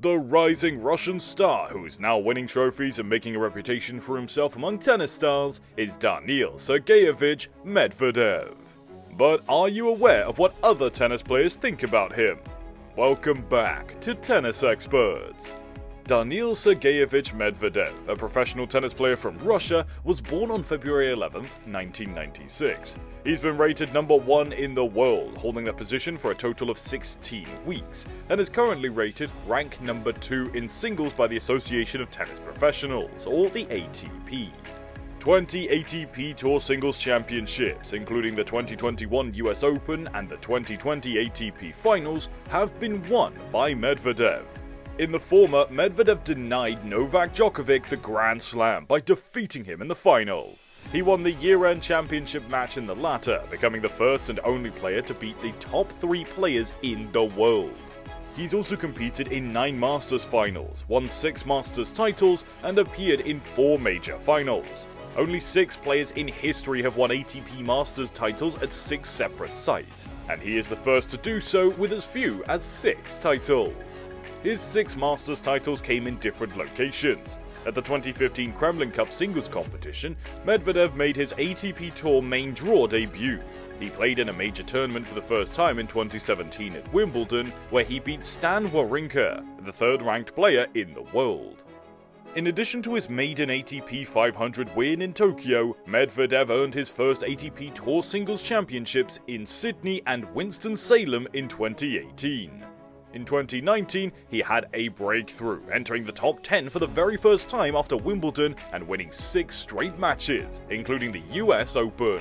The rising Russian star who is now winning trophies and making a reputation for himself among tennis stars is Daniil Sergeyevich Medvedev. But are you aware of what other tennis players think about him? Welcome back to Tennis Experts. Daniil Sergeyevich Medvedev, a professional tennis player from Russia, was born on February 11, 1996. He's been rated number 1 in the world, holding that position for a total of 16 weeks, and is currently rated rank number 2 in singles by the Association of Tennis Professionals, or the ATP. 20 ATP Tour Singles Championships, including the 2021 US Open and the 2020 ATP Finals, have been won by Medvedev. In the former, Medvedev denied Novak Djokovic the Grand Slam by defeating him in the final. He won the year-end championship match in the latter, becoming the first and only player to beat the top 3 players in the world. He's also competed in 9 Masters finals, won 6 Masters titles, and appeared in 4 major finals. Only 6 players in history have won ATP Masters titles at 6 separate sites, and he is the first to do so with as few as 6 titles. His 6 Masters titles came in different locations. At the 2015 Kremlin Cup singles competition, Medvedev made his ATP Tour main draw debut. He played in a major tournament for the first time in 2017 at Wimbledon, where he beat Stan Wawrinka, the 3rd-ranked player in the world. In addition to his maiden ATP 500 win in Tokyo, Medvedev earned his first ATP Tour Singles Championships in Sydney and Winston-Salem in 2018. In 2019, he had a breakthrough, entering the top 10 for the very first time after Wimbledon and winning 6 straight matches, including the US Open.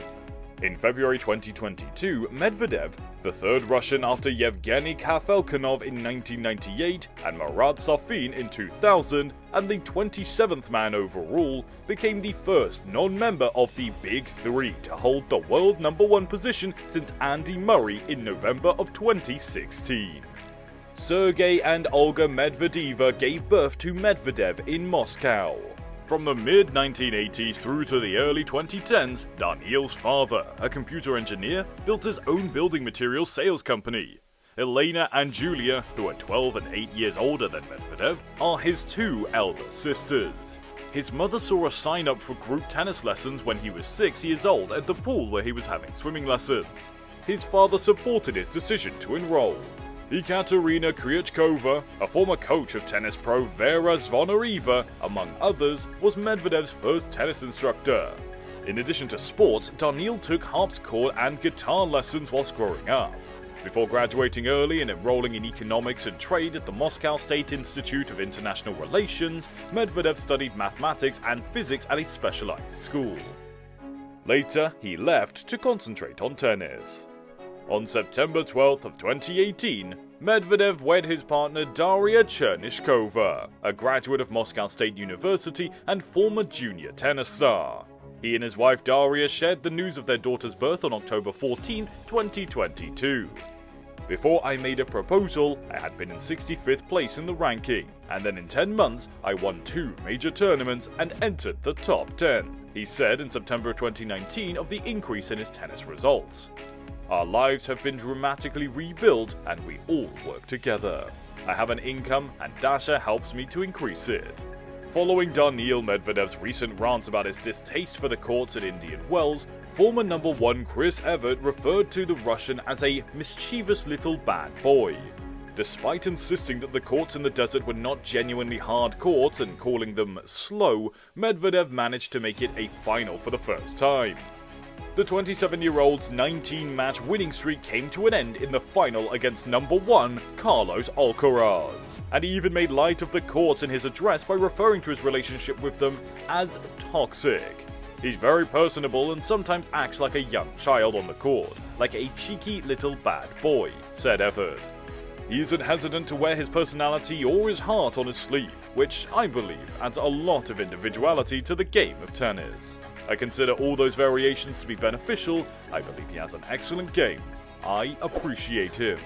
In February 2022, Medvedev, the 3rd Russian after Yevgeny Kafelkinov in 1998 and Marat Safin in 2000, and the 27th man overall, became the first non-member of the Big Three to hold the world number 1 position since Andy Murray in November of 2016. Sergey and Olga Medvedeva gave birth to Medvedev in Moscow. From the mid-1980s through to the early 2010s, Daniil's father, a computer engineer, built his own building materials sales company. Elena and Julia, who are 12 and 8 years older than Medvedev, are his 2 elder sisters. His mother saw a sign up for group tennis lessons when he was 6 years old at the pool where he was having swimming lessons. His father supported his decision to enroll. Ekaterina Kryachkova, a former coach of tennis pro Vera Zvonareva, among others, was Medvedev's first tennis instructor. In addition to sports, Daniil took harpsichord and guitar lessons whilst growing up. Before graduating early and enrolling in economics and trade at the Moscow State Institute of International Relations, Medvedev studied mathematics and physics at a specialized school. Later, he left to concentrate on tennis. On September 12th of 2018, Medvedev wed his partner Daria Chernishkova, a graduate of Moscow State University and former junior tennis star. He and his wife Daria shared the news of their daughter's birth on October 14, 2022. Before I made a proposal, I had been in 65th place in the ranking, and then in 10 months, I won 2 major tournaments and entered the top 10, he said in September 2019 of the increase in his tennis results. Our lives have been dramatically rebuilt and we all work together. I have an income and Dasha helps me to increase it. Following Daniil Medvedev's recent rants about his distaste for the courts at Indian Wells, former number 1 Chris Evert referred to the Russian as a mischievous little bad boy. Despite insisting that the courts in the desert were not genuinely hard courts and calling them slow, Medvedev managed to make it a final for the first time. The 27-year-old's 19-match winning streak came to an end in the final against number 1 Carlos Alcaraz, and he even made light of the courts in his address by referring to his relationship with them as toxic. He's very personable and sometimes acts like a young child on the court, like a cheeky little bad boy, said Evert. He isn't hesitant to wear his personality or his heart on his sleeve, which I believe adds a lot of individuality to the game of tennis. I consider all those variations to be beneficial. I believe he has an excellent game. I appreciate him.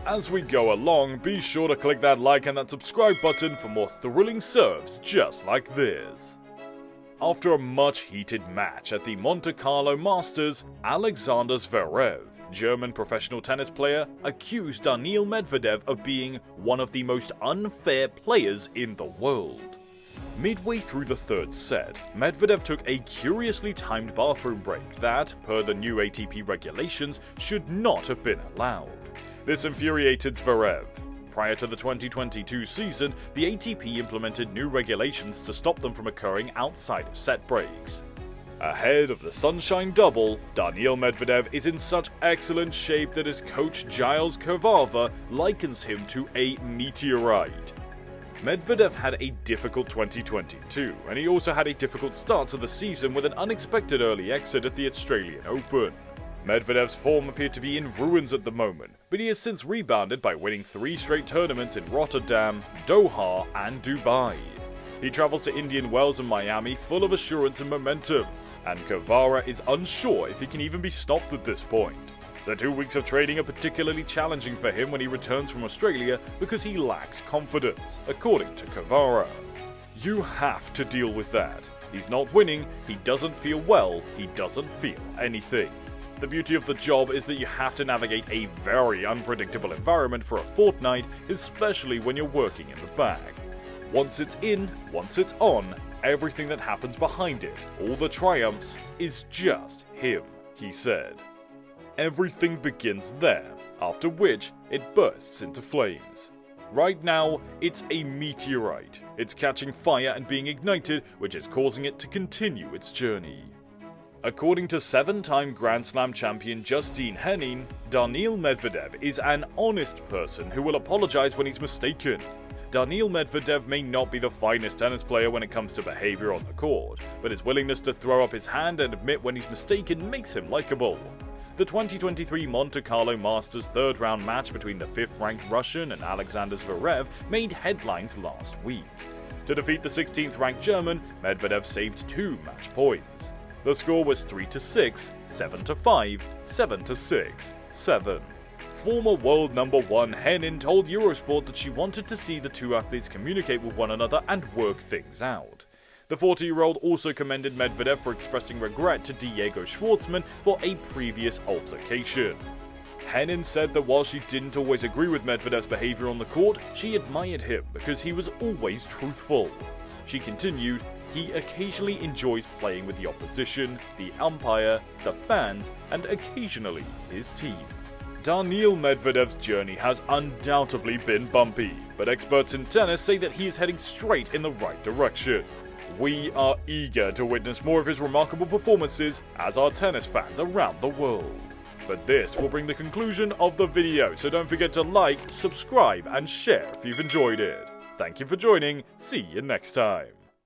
As we go along, be sure to click that like and that subscribe button for more thrilling serves just like this. After a much heated match at the Monte Carlo Masters, Alexander Zverev, German professional tennis player, accused Daniil Medvedev of being one of the most unfair players in the world. Midway through the third set, Medvedev took a curiously timed bathroom break that, per the new ATP regulations, should not have been allowed. This infuriated Zverev. Prior to the 2022 season, the ATP implemented new regulations to stop them from occurring outside of set breaks. Ahead of the Sunshine Double, Daniil Medvedev is in such excellent shape that his coach Giles Kevava likens him to a meteorite. Medvedev had a difficult 2022, and he also had a difficult start to the season with an unexpected early exit at the Australian Open. Medvedev's form appeared to be in ruins at the moment, but he has since rebounded by winning 3 straight tournaments in Rotterdam, Doha, and Dubai. He travels to Indian Wells and Miami full of assurance and momentum, and Kevara is unsure if he can even be stopped at this point. The 2 weeks of training are particularly challenging for him when he returns from Australia because he lacks confidence, according to Kevara. You have to deal with that. He's not winning, he doesn't feel well, he doesn't feel anything. The beauty of the job is that you have to navigate a very unpredictable environment for a fortnight, especially when you're working in the bag. Once it's in, once it's on, everything that happens behind it, all the triumphs, is just him, he said. Everything begins there, after which it bursts into flames. Right now, it's a meteorite. It's catching fire and being ignited, which is causing it to continue its journey. According to 7-time Grand Slam champion Justine Henin, Daniil Medvedev is an honest person who will apologize when he's mistaken. Daniil Medvedev may not be the finest tennis player when it comes to behavior on the court, but his willingness to throw up his hand and admit when he's mistaken makes him likable. The 2023 Monte Carlo Masters third-round match between the 5th-ranked Russian and Alexander Zverev made headlines last week. To defeat the 16th-ranked German, Medvedev saved 2 match points. The score was 3-6, 7-5, 7-6, 7. Former world number 1 Henin told Eurosport that she wanted to see the 2 athletes communicate with one another and work things out. The 40-year-old also commended Medvedev for expressing regret to Diego Schwartzman for a previous altercation. Henin said that while she didn't always agree with Medvedev's behavior on the court, she admired him because he was always truthful. She continued, "He occasionally enjoys playing with the opposition, the umpire, the fans, and occasionally his team." Daniil Medvedev's journey has undoubtedly been bumpy, but experts in tennis say that he is heading straight in the right direction. We are eager to witness more of his remarkable performances as our tennis fans around the world. But this will bring the conclusion of the video, so don't forget to like, subscribe, and share if you've enjoyed it. Thank you for joining, see you next time.